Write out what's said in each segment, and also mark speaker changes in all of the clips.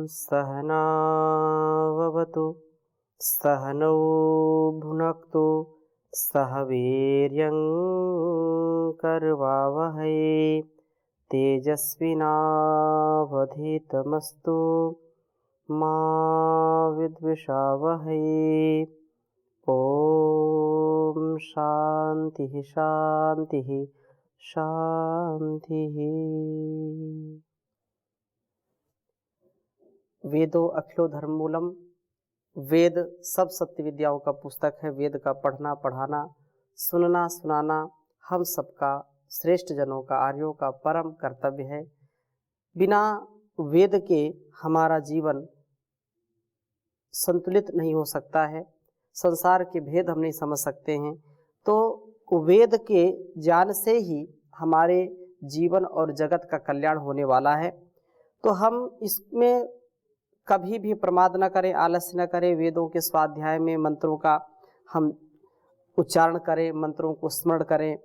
Speaker 1: सहनाववतु सहनौ भुनक्तु सह वीर्यं करवावहै तेजस्विनावधीतमस्तु मा विद्विषावहै। ओम शांति शांति शांति। वेदो अखिलो धर्ममूलम। वेद सब सत्य विद्याओं का पुस्तक है। वेद का पढ़ना पढ़ाना सुनना सुनाना हम सबका श्रेष्ठ जनों का आर्यों का परम कर्तव्य है। बिना वेद के हमारा जीवन संतुलित नहीं हो सकता है। संसार के भेद हम नहीं समझ सकते हैं। तो वेद के ज्ञान से ही हमारे जीवन और जगत का कल्याण होने वाला है। तो हम इसमें कभी भी प्रमाद न करें, आलस्य न करें। वेदों के स्वाध्याय में मंत्रों का हम उच्चारण करें, मंत्रों को स्मरण करें।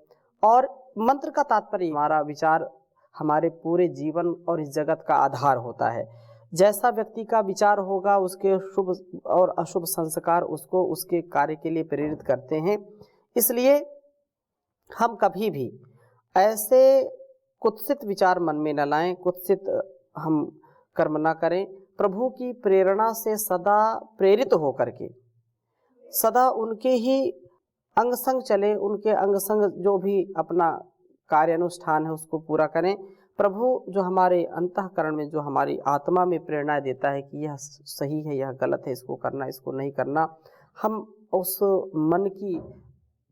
Speaker 1: और मंत्र का तात्पर्य हमारा विचार हमारे पूरे जीवन और इस जगत का आधार होता है। जैसा व्यक्ति का विचार होगा उसके शुभ और अशुभ संस्कार उसको उसके कार्य के लिए प्रेरित करते हैं। इसलिए हम कभी भी ऐसे कुत्सित विचार मन में न लाएं, कुत्सित हम कर्म न करें। प्रभु की प्रेरणा से सदा प्रेरित होकर के सदा उनके ही अंग संग चले, उनके अंग संग जो भी अपना कार्य अनुष्ठान है उसको पूरा करें। प्रभु जो हमारे अंतःकरण में, जो हमारी आत्मा में प्रेरणा देता है कि यह सही है, यह गलत है, इसको करना, इसको नहीं करना, हम उस मन की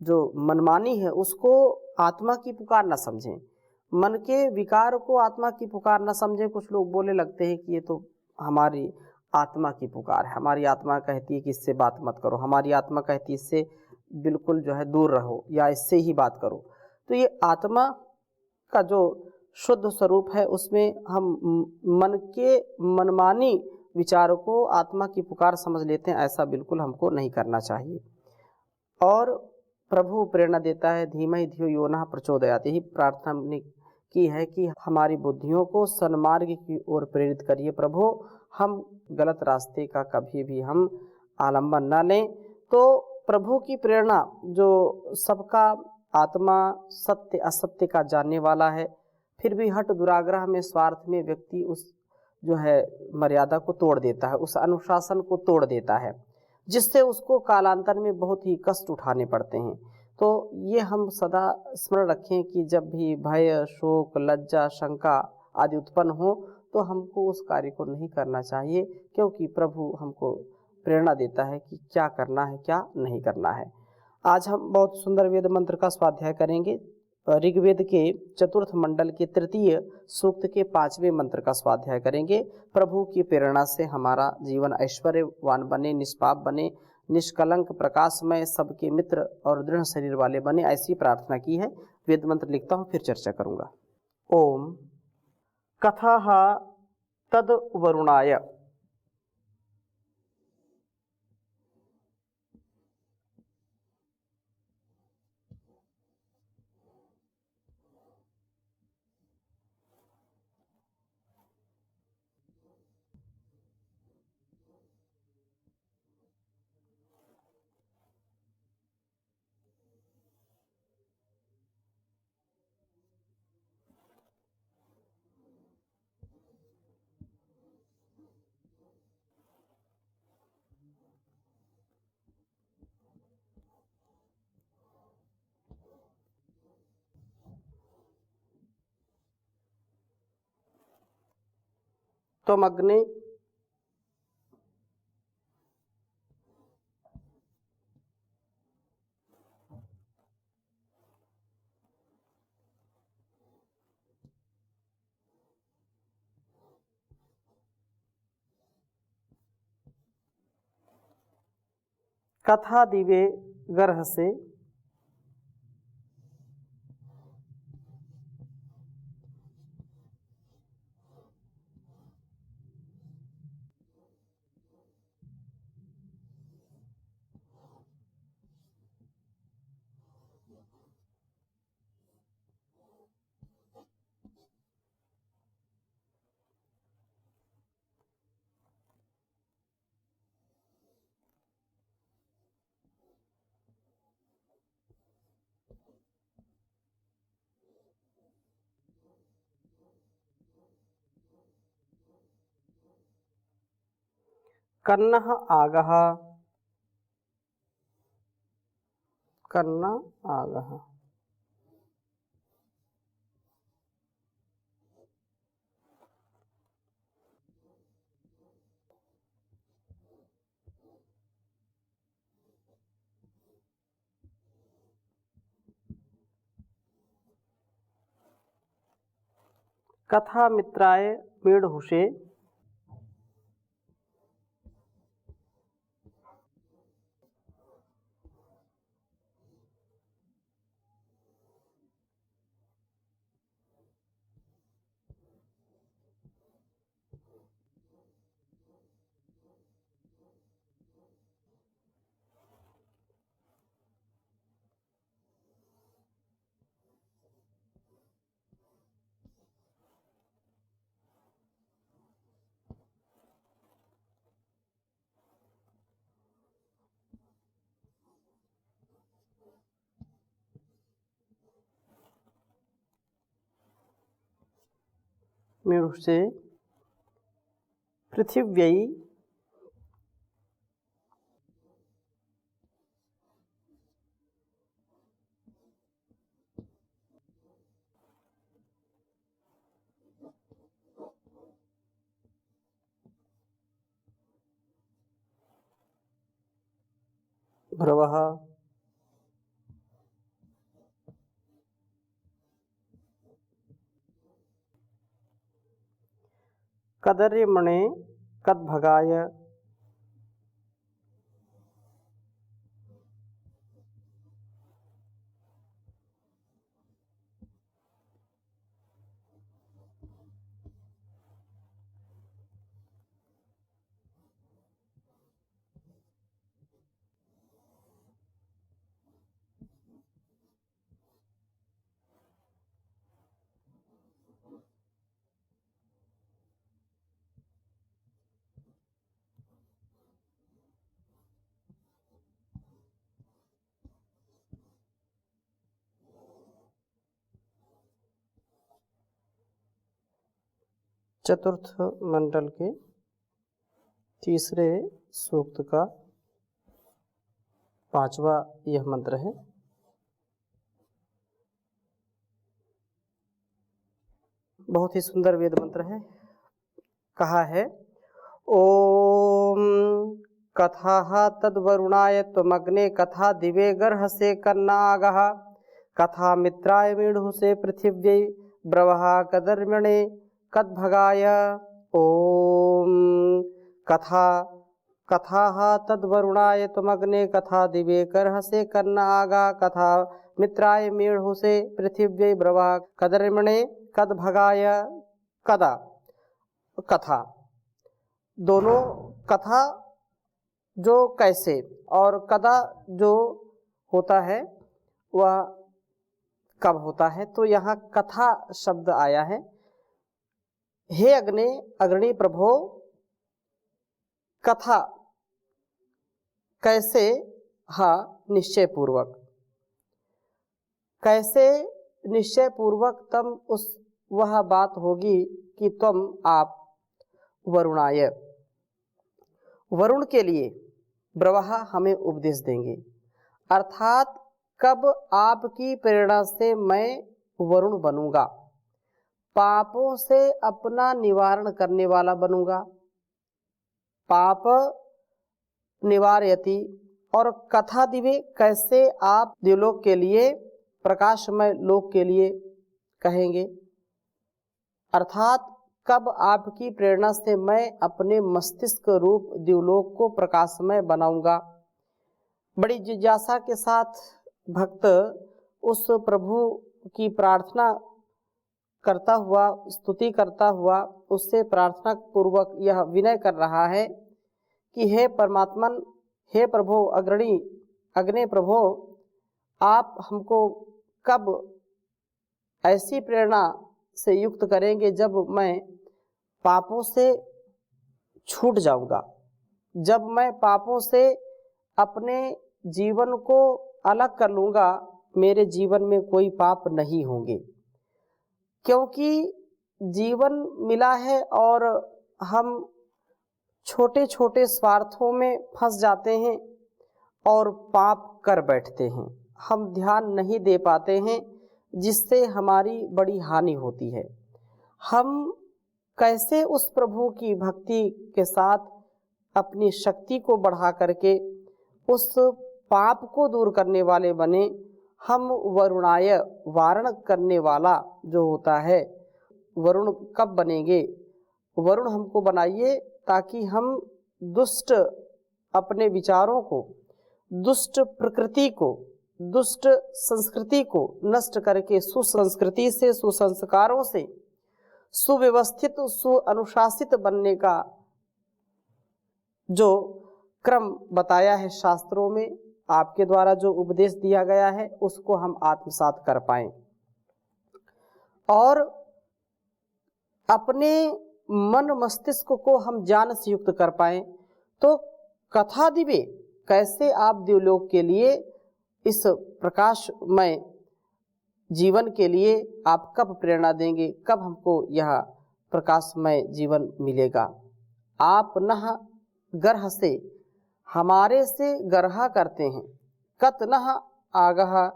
Speaker 1: जो मनमानी है उसको आत्मा की पुकार न समझें, मन के विकार को आत्मा की पुकार न समझें। कुछ लोग बोले लगते हैं कि ये तो हमारी आत्मा की पुकार है, हमारी आत्मा कहती है कि इससे बात मत करो, हमारी आत्मा कहती है इससे बिल्कुल जो है दूर रहो या इससे ही बात करो। तो ये आत्मा का जो शुद्ध स्वरूप है उसमें हम मन के मनमानी विचारों को आत्मा की पुकार समझ लेते हैं। ऐसा बिल्कुल हमको नहीं करना चाहिए। और प्रभु प्रेरणा देता है, धीमहि धियो यो नः प्रचोदयात्। यही प्रार्थना हमने की है कि हमारी बुद्धियों को सन्मार्ग की ओर प्रेरित करिए प्रभु। हम गलत रास्ते का कभी भी हम आलंबन न लें। तो प्रभु की प्रेरणा जो सबका आत्मा सत्य असत्य का जानने वाला है, फिर भी हठ दुराग्रह में स्वार्थ में व्यक्ति उस जो है मर्यादा को तोड़ देता है, उस अनुशासन को तोड़ देता है, जिससे उसको कालांतर में बहुत ही कष्ट उठाने पड़ते हैं। तो ये हम सदा स्मरण रखें कि जब भी भय, शोक, लज्जा, शंका आदि उत्पन्न हो तो हमको उस कार्य को नहीं करना चाहिए, क्योंकि प्रभु हमको प्रेरणा देता है कि क्या करना है, क्या नहीं करना है। आज हम बहुत सुंदर वेद मंत्र का स्वाध्याय करेंगे। ऋग्वेद के चतुर्थ मंडल के तृतीय सूक्त के 5वें मंत्र का स्वाध्याय करेंगे। प्रभु की प्रेरणा से हमारा जीवन ऐश्वर्यवान बने, निष्पाप बने, निष्कलंक प्रकाशमय, सबके मित्र और दृढ़ शरीर वाले बने, ऐसी प्रार्थना की है। वेद मंत्र लिखता हूँ, फिर चर्चा करूँगा। ओम कथः तद वरुणाय। तुम अग्नि कथा दिवे गर्ह से कन्नः आगः, कन्न आगः। कथा मित्राय मीढुषे, मीढुषे पृथिव्यै भ्रवः, कदर्यमणे कद्भगाय, चतुर्थ मंडल के तीसरे सूक्त का 5वां यह मंत्र है। बहुत ही सुंदर वेद मंत्र है। कहा है, ओम कथाः तद्वरुणाय त्वमग्ने कथा दिवे गर्हसे कन्नागः कथा मित्राय मीढुषे पृथिव्यै ब्रवः कदर्म्यणे कद्भगाय। ओम कथाः तद्वरुणाय त्वमग्ने कथा दिवे गर्हसे कन्नागा कथा मित्राय मीढुषे पृथिव्यै ब्रवः कदर्म्यणे कद्भगाय। कदा कथा, दोनों कथा जो कैसे और कदा जो होता है वह कब होता है। तो यहाँ कथा शब्द आया है। हे अग्नि प्रभो, कथा कैसे, हाँ निश्चय पूर्वक, कैसे निश्चय पूर्वक तम उस वह बात होगी कि तुम आप वरुणाय, वरुण के लिए ब्रवहा हमें उपदेश देंगे। अर्थात कब आपकी प्रेरणा से मैं वरुण बनूंगा, पापों से अपना निवारण करने वाला बनूंगा। पाप निवारयति, और कथा दिवे, कैसे आप दिलोक के लिए, प्रकाशमय लोक के लिए कहेंगे। अर्थात कब आपकी प्रेरणा से मैं अपने मस्तिष्क रूप दिवलोक को प्रकाशमय बनाऊंगा। बड़ी जिज्ञासा के साथ भक्त उस प्रभु की प्रार्थना करता हुआ, स्तुति करता हुआ, उससे प्रार्थना पूर्वक यह विनय कर रहा है कि हे परमात्मन, हे प्रभु अग्नि प्रभो, आप हमको कब ऐसी प्रेरणा से युक्त करेंगे जब मैं पापों से छूट जाऊंगा, जब मैं पापों से अपने जीवन को अलग कर लूंगा, मेरे जीवन में कोई पाप नहीं होंगे। क्योंकि जीवन मिला है और हम छोटे छोटे स्वार्थों में फंस जाते हैं और पाप कर बैठते हैं। हम ध्यान नहीं दे पाते हैं, जिससे हमारी बड़ी हानि होती है। हम कैसे उस प्रभु की भक्ति के साथ अपनी शक्ति को बढ़ा करके उस पाप को दूर करने वाले बने। हम वरुणाय, वारण करने वाला जो होता है, वरुण कब बनेंगे? वरुण हमको बनाइए ताकि हम दुष्ट अपने विचारों को, दुष्ट प्रकृति को, दुष्ट संस्कृति को नष्ट करके सुसंस्कृति से, सुसंस्कारों से सुव्यवस्थित, सुअनुशासित बनने का जो क्रम बताया है शास्त्रों में, आपके द्वारा जो उपदेश दिया गया है, उसको हम आत्मसात कर पाएं और अपने मन मस्तिष्क को हम ज्ञान से युक्त कर पाएं। तो कथा दिवे, कैसे आप देवलोक के लिए, इस प्रकाशमय जीवन के लिए आप कब प्रेरणा देंगे, कब हमको यह प्रकाशमय जीवन मिलेगा? आप नह गर्ह से, हमारे से गर्हा करते हैं, कत नह आगह,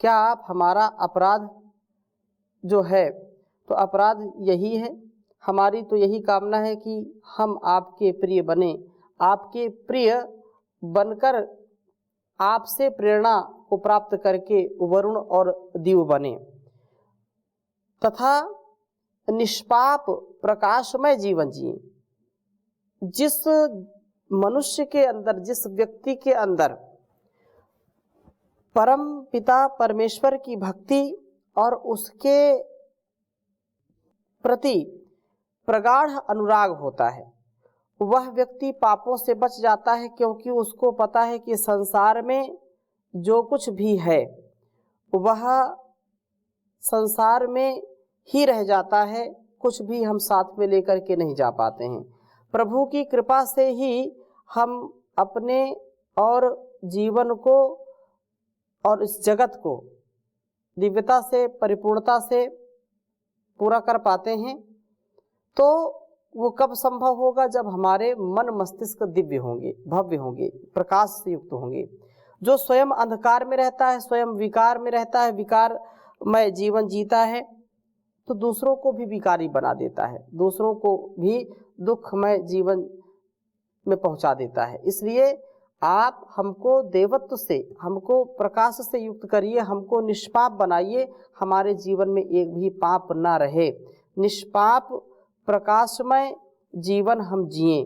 Speaker 1: क्या आप हमारा अपराध जो है, तो अपराध यही है, हमारी तो यही कामना है कि हम आपके प्रिय बने, आपके प्रिय बनकर आपसे प्रेरणा को प्राप्त करके वरुण और दिव बने तथा निष्पाप प्रकाशमय जीवन जिए। जिस मनुष्य के अंदर, जिस व्यक्ति के अंदर परम पिता परमेश्वर की भक्ति और उसके प्रति प्रगाढ़ अनुराग होता है, वह व्यक्ति पापों से बच जाता है, क्योंकि उसको पता है कि संसार में जो कुछ भी है वह संसार में ही रह जाता है, कुछ भी हम साथ में लेकर के नहीं जा पाते हैं। प्रभु की कृपा से ही हम अपने और जीवन को और इस जगत को दिव्यता से, परिपूर्णता से पूरा कर पाते हैं। तो वो कब संभव होगा? जब हमारे मन मस्तिष्क दिव्य होंगे, भव्य होंगे, प्रकाश से युक्त होंगे। जो स्वयं अंधकार में रहता है, स्वयं विकार में रहता है, विकारमय जीवन जीता है, तो दूसरों को भी विकारी बना देता है, दूसरों को भी दुखमय जीवन में पहुंचा देता है। इसलिए आप हमको देवत्व से, हमको प्रकाश से युक्त करिए, हमको निष्पाप बनाइए, हमारे जीवन में एक भी पाप ना रहे, निष्पाप प्रकाशमय जीवन हम जिए।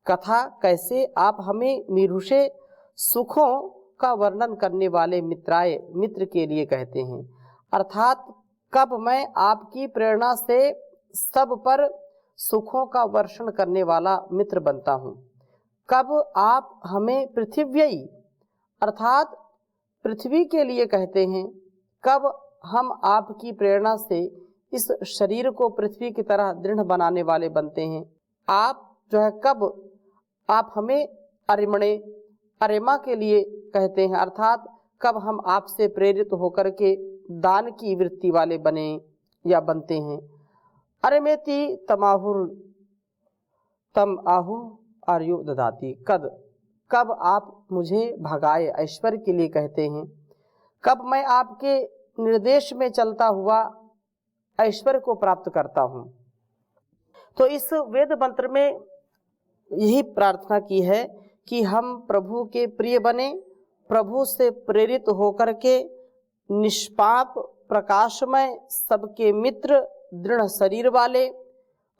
Speaker 1: कथा कैसे आप हमें मीरूषे सुखों का वर्णन करने वाले मित्राय, मित्र के लिए कहते हैं, अर्थात कब मैं आपकी प्रेरणा से सब पर सुखों का वर्षण करने वाला मित्र बनता हूँ। कब आप हमें पृथिव्ययी अर्थात पृथ्वी के लिए कहते हैं, कब हम आपकी प्रेरणा से इस शरीर को पृथ्वी की तरह दृढ़ बनाने वाले बनते हैं। आप जो है कब आप हमें अरिमणे, अरिमा के लिए कहते हैं, अर्थात कब हम आपसे प्रेरित होकर के दान की वृत्ति वाले बने या बनते हैं। अरिमेति तमाहुर तम आहु आर्यो ददाती, कब आप मुझे भगाए, ऐश्वर्य के लिए कहते हैं, कब मैं आपके निर्देश में चलता हुआ ऐश्वर्य को प्राप्त करता हूँ। तो इस वेद मंत्र में यही प्रार्थना की है कि हम प्रभु के प्रिय बने, प्रभु से प्रेरित होकर के निष्पाप प्रकाशमय, सबके मित्र, दृढ़ शरीर वाले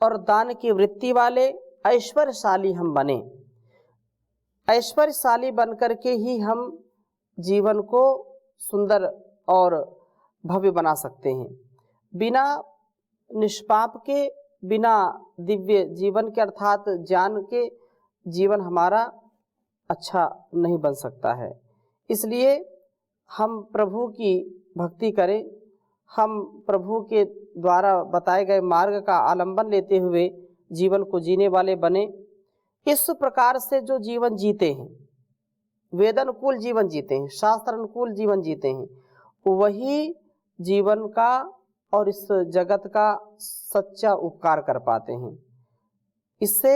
Speaker 1: और दान की वृत्ति वाले ऐश्वर्यशाली हम बने। ऐश्वर्यशाली बनकर के ही हम जीवन को सुंदर और भव्य बना सकते हैं। बिना निष्पाप के, बिना दिव्य जीवन के अर्थात ज्ञान के जीवन हमारा अच्छा नहीं बन सकता है। इसलिए हम प्रभु की भक्ति करें, हम प्रभु के द्वारा बताए गए मार्ग का आलंबन लेते हुए जीवन को जीने वाले बने। इस प्रकार से जो जीवन जीते हैं, वेदानुकूल जीवन जीते हैं, शास्त्र अनुकूल जीवन जीते हैं, वही जीवन का और इस जगत का सच्चा उपकार कर पाते हैं। इससे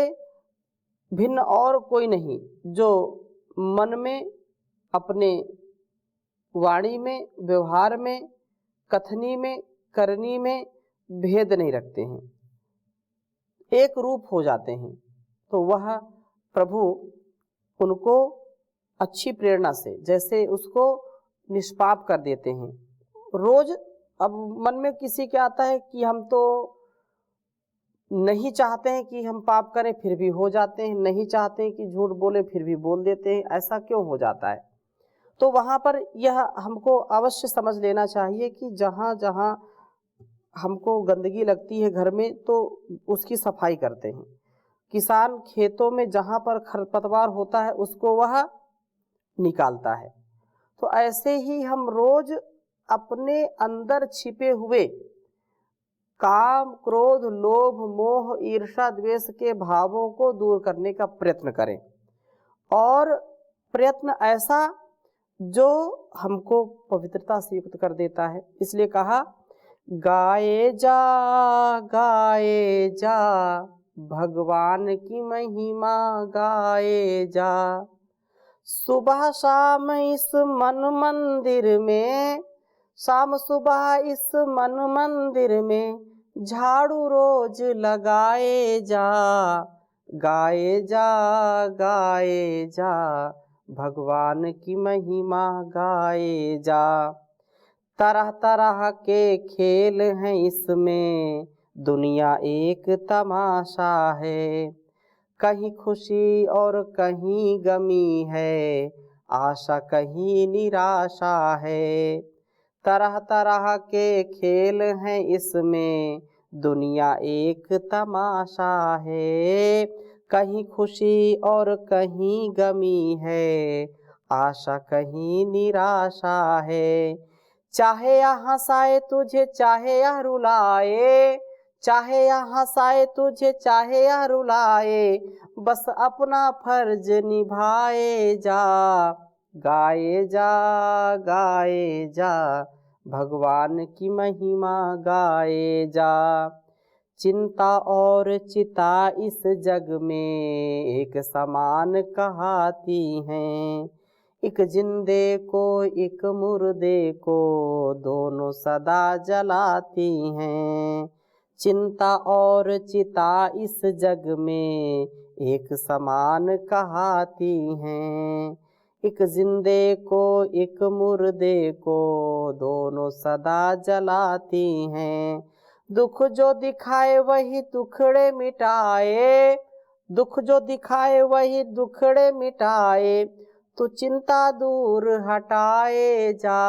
Speaker 1: भिन्न और कोई नहीं, जो मन में, अपने वाणी में, व्यवहार में, कथनी में, करनी में भेद नहीं रखते हैं, एक रूप हो जाते हैं। तो वह प्रभु उनको अच्छी प्रेरणा से जैसे उसको निष्पाप कर देते हैं। रोज अब मन में किसी के आता है कि हम तो नहीं चाहते हैं कि हम पाप करें, फिर भी हो जाते हैं, नहीं चाहते हैं कि झूठ बोले, फिर भी बोल देते हैं। ऐसा क्यों हो जाता है? तो वहाँ पर यह हमको अवश्य समझ लेना चाहिए कि जहाँ जहाँ हमको गंदगी लगती है घर में, तो उसकी सफाई करते हैं। किसान खेतों में जहाँ पर खरपतवार होता है उसको वह निकालता है। तो ऐसे ही हम रोज अपने अंदर छिपे हुए काम, क्रोध, लोभ, मोह, ईर्ष्या, द्वेष के भावों को दूर करने का प्रयत्न करें, और प्रयत्न ऐसा जो हमको पवित्रता से युक्त कर देता है। इसलिए कहा, गाए जा भगवान की महिमा गाए जा। सुबह शाम इस मन मंदिर में, शाम सुबह इस मन मंदिर में झाड़ू रोज लगाए जा। गाए जा भगवान की महिमा गाए जा। तरह तरह के खेल हैं इसमें, दुनिया एक तमाशा है। कहीं खुशी और कहीं गमी है, आशा कहीं निराशा है। तरह तरह के खेल हैं इसमें, दुनिया एक तमाशा है। कहीं खुशी और कहीं गमी है, आशा कहीं निराशा है। चाहे या हंसाए तुझे, चाहे या रुलाए, चाहे या हंसाए तुझे, चाहे या रुलाए, बस अपना फर्ज निभाए जा। गाए जा भगवान की महिमा गाए जा। चिंता और चिता इस जग में एक समान कहाती हैं। एक जिंदे को एक मुर्दे को दोनों सदा जलाती हैं। चिंता और चिता इस जग में एक समान कहाती हैं। एक जिंदे को एक मुर्दे को दोनों सदा जलाती हैं। दुख जो दिखाए वही दुखड़े मिटाए, दुख जो दिखाए वही दुखड़े मिटाए, तो चिंता दूर हटाए जा।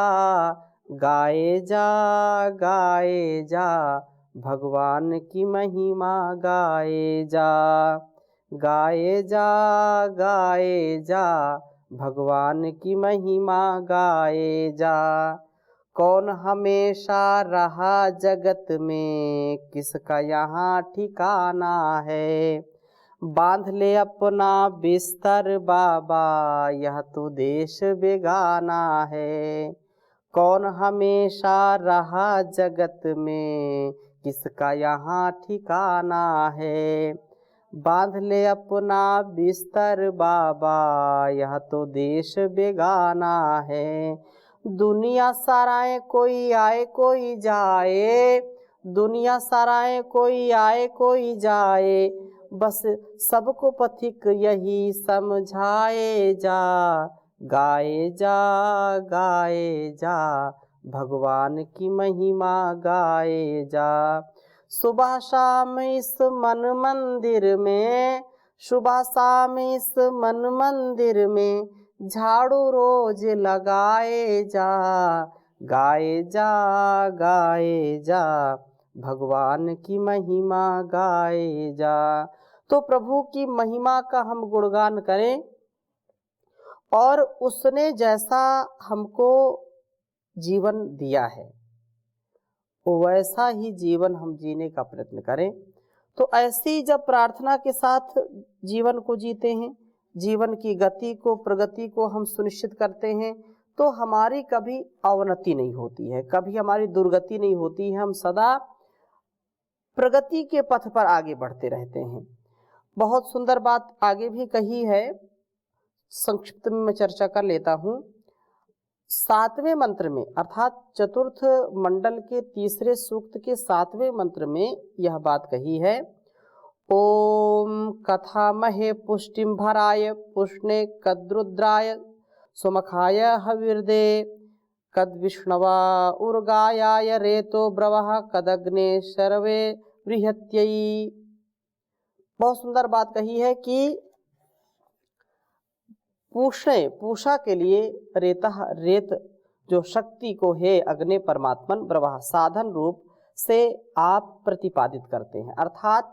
Speaker 1: गाए जा भगवान की महिमा गाए जा। गाए जा भगवान की महिमा गाए जा। कौन हमेशा रहा जगत में, किसका यहाँ ठिकाना है। बांध ले अपना बिस्तर बाबा, यह तो देश बेगाना है। कौन हमेशा रहा जगत में, किसका यहाँ ठिकाना है। बांध ले अपना बिस्तर बाबा, यह तो देश बेगाना है। दुनिया सराय कोई आए कोई जाए, दुनिया सराय कोई आए कोई जाए, बस सबको पथिक यही समझाए जा। गाए जा भगवान की महिमा गाए जा। सुबह शाम इस मन मंदिर में, सुबह शाम इस मन मंदिर में झाड़ू रोज लगाए जा। गाए जा भगवान की महिमा गाए जा। तो प्रभु की महिमा का हम गुणगान करें, और उसने जैसा हमको जीवन दिया है वैसा ही जीवन हम जीने का प्रयत्न करें। तो ऐसी जब प्रार्थना के साथ जीवन को जीते हैं, जीवन की गति को, प्रगति को हम सुनिश्चित करते हैं, तो हमारी कभी अवनति नहीं होती है, कभी हमारी दुर्गति नहीं होती है। हम सदा प्रगति के पथ पर आगे बढ़ते रहते हैं। बहुत सुंदर बात आगे भी कही है, संक्षिप्त में मैं चर्चा कर लेता हूँ। 7वें मंत्र में अर्थात चतुर्थ मंडल के तीसरे सूक्त के 7वें मंत्र में यह बात कही है, ओम कथामहे पुष्टिम भराय पुष्णे कद्रुद्राय सुमखाय हविर्दे कद विष्णवा उर्गायाय रेतो ब्रवः कदग्ने शर्वे बृहत्यई। बहुत सुंदर बात कही है कि पूषा के लिए रेत जो शक्ति को हे अग्नि परमात्मन ब्रवाह साधन रूप से आप प्रतिपादित करते हैं। अर्थात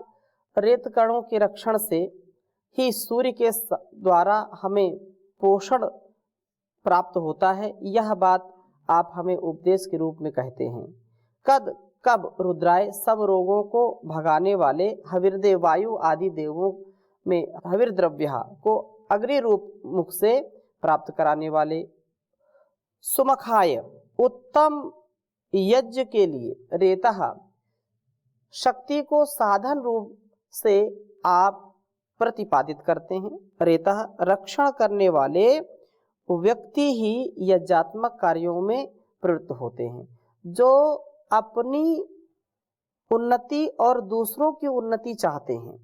Speaker 1: रेत कणों के रक्षण से ही सूर्य के द्वारा हमें पोषण प्राप्त होता है, यह बात आप हमें उपदेश के रूप में कहते हैं। कद कब रुद्राय सब रोगों को भगाने वाले हविर्देव वायु आदि देवों में हविर द्रव्य को अग्नि रूप मुख से प्राप्त कराने वाले, सुमखाय उत्तम यज्ञ के लिए रेतः शक्ति को साधन रूप से आप प्रतिपादित करते हैं। रेतः रक्षण करने वाले व्यक्ति ही यज्ञात्मक कार्यों में प्रवृत्त होते हैं, जो अपनी उन्नति और दूसरों की उन्नति चाहते हैं,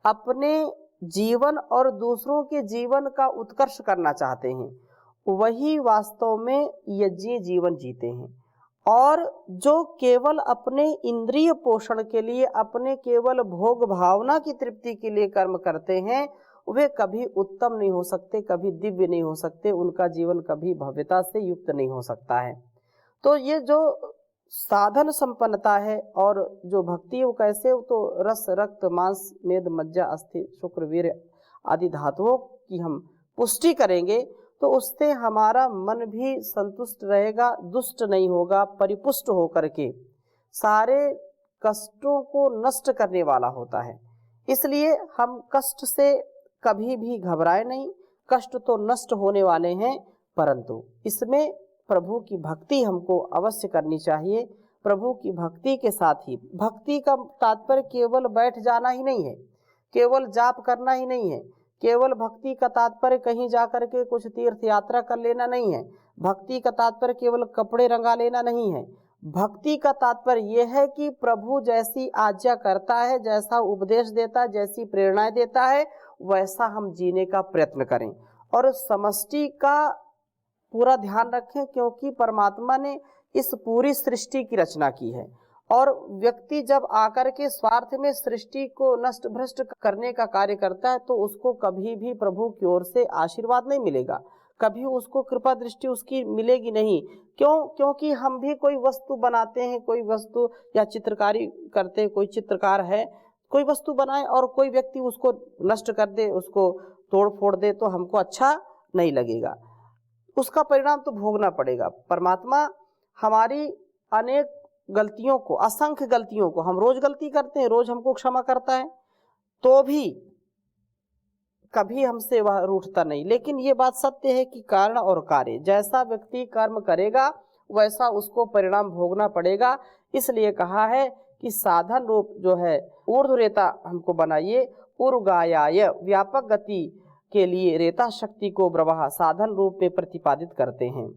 Speaker 1: अपने जीवन और दूसरों के जीवन का उत्कर्ष करना चाहते हैं, वही वास्तव में यज्ञीय जीवन जीते हैं। और जो केवल अपने इंद्रिय पोषण के लिए, अपने केवल भोग भावना की तृप्ति के लिए कर्म करते हैं, वे कभी उत्तम नहीं हो सकते, कभी दिव्य नहीं हो सकते, उनका जीवन कभी भव्यता से युक्त नहीं हो सकता है। तो ये जो साधन संपन्नता है और जो भक्ति है वो कैसे, तो रस रक्त मांस मेद मज्जा अस्थि शुक्र वीर आदि धातुओं की हम पुष्टि करेंगे तो उससे हमारा मन भी संतुष्ट रहेगा, दुष्ट नहीं होगा, परिपुष्ट होकर के सारे कष्टों को नष्ट करने वाला होता है। इसलिए हम कष्ट से कभी भी घबराए नहीं, कष्ट तो नष्ट होने वाले हैं, परंतु इसमें प्रभु की भक्ति हमको अवश्य करनी चाहिए। प्रभु की भक्ति के साथ ही, भक्ति का तात्पर्य केवल बैठ जाना ही नहीं है, केवल जाप करना ही नहीं है, केवल भक्ति का तात्पर्य कहीं जा कर के कुछ तीर्थ यात्रा कर लेना नहीं है, भक्ति का तात्पर्य केवल कपड़े रंगा लेना नहीं है। भक्ति का तात्पर्य यह है कि प्रभु जैसी आज्ञा करता है, जैसा उपदेश देता है, जैसी प्रेरणाएं देता है, वैसा हम जीने का प्रयत्न करें और समष्टि का पूरा ध्यान रखें, क्योंकि परमात्मा ने इस पूरी सृष्टि की रचना की है और व्यक्ति जब आकर के स्वार्थ में सृष्टि को नष्ट भ्रष्ट करने का कार्य करता है तो उसको कभी भी प्रभु की ओर से आशीर्वाद नहीं मिलेगा, कभी उसको कृपा दृष्टि उसकी मिलेगी नहीं। क्यों? क्योंकि हम भी कोई वस्तु बनाते हैं, कोई वस्तु या चित्रकारी करते हैं, कोई चित्रकार है, कोई वस्तु बनाए और कोई व्यक्ति उसको नष्ट कर दे, उसको तोड़ फोड़ दे, तो हमको अच्छा नहीं लगेगा, उसका परिणाम तो भोगना पड़ेगा। परमात्मा हमारी अनेक गलतियों को, असंख्य गलतियों को, हम रोज गलती करते हैं, रोज हमको क्षमा करता है, तो भी कभी हमसे वह रूठता नहीं। लेकिन ये बात सत्य है कि कारण और कार्य, जैसा व्यक्ति कर्म करेगा वैसा उसको परिणाम भोगना पड़ेगा। इसलिए कहा है कि साधन रूप जो है ऊर्ध्व रेता हमको बनाइए, उर्गायाय व्यापक गति के लिए रेता शक्ति को प्रवाह साधन रूप में प्रतिपादित करते हैं।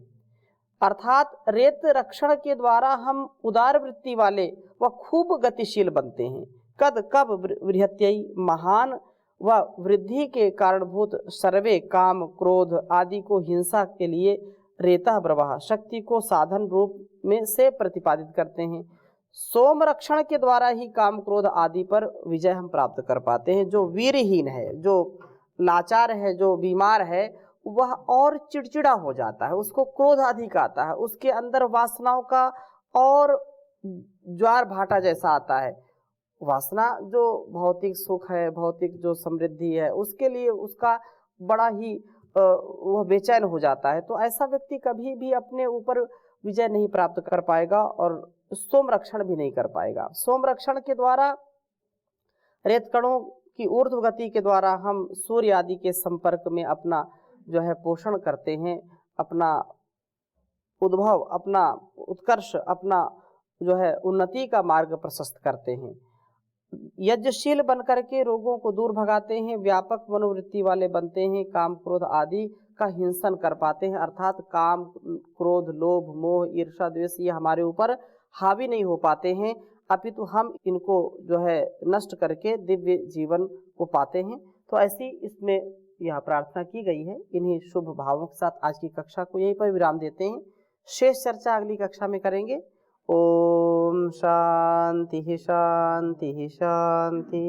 Speaker 1: अर्थात रेत रक्षण के द्वारा हम उदार वृत्ति वाले व खूब गतिशील बनते हैं। कद कब बृहत्यई महान व वृद्धि के कारणभूत सर्वे काम क्रोध आदि को हिंसा के लिए रेता प्रवाह शक्ति को साधन रूप में से प्रतिपादित करते हैं। सोम रक्षण के द्वारा ही काम क्रोध आदि पर विजय हम प्राप्त कर पाते हैं। जो वीरहीन है, जो लाचार है, जो बीमार है, वह और चिड़चिड़ा हो जाता है, उसको क्रोध अधिक आता है, उसके अंदर वासनाओं का और ज्वार भाटा जैसा आता है। वासना जो भौतिक सुख है, भौतिक जो समृद्धि है, उसके लिए उसका बड़ा ही वह बेचैन हो जाता है। तो ऐसा व्यक्ति कभी भी अपने ऊपर विजय नहीं प्राप्त कर पाएगा और सोम रक्षण भी नहीं कर पाएगा। सोम रक्षण के द्वारा रेत कणों की ऊर्ध्व गति के द्वारा हम सूर्य आदि के संपर्क में अपना जो है पोषण करते हैं, अपना उद्भव, अपना उत्कर्ष, अपना जो है उन्नति का मार्ग प्रशस्त करते हैं। यज्ञशील बनकर के रोगों को दूर भगाते हैं, व्यापक मनोवृत्ति वाले बनते हैं, काम क्रोध आदि का हिंसन कर पाते हैं, अर्थात काम क्रोध लोभ मोह ईर्ष्या द्वेष ये हमारे ऊपर हावी नहीं हो पाते हैं, अपितु हम इनको जो है नष्ट करके दिव्य जीवन को पाते हैं। तो ऐसी इसमें यह प्रार्थना की गई है। इन्हीं शुभ भावों के साथ आज की कक्षा को यहीं पर विराम देते हैं। शेष चर्चा अगली कक्षा में करेंगे। ओम शांति शांति शांति।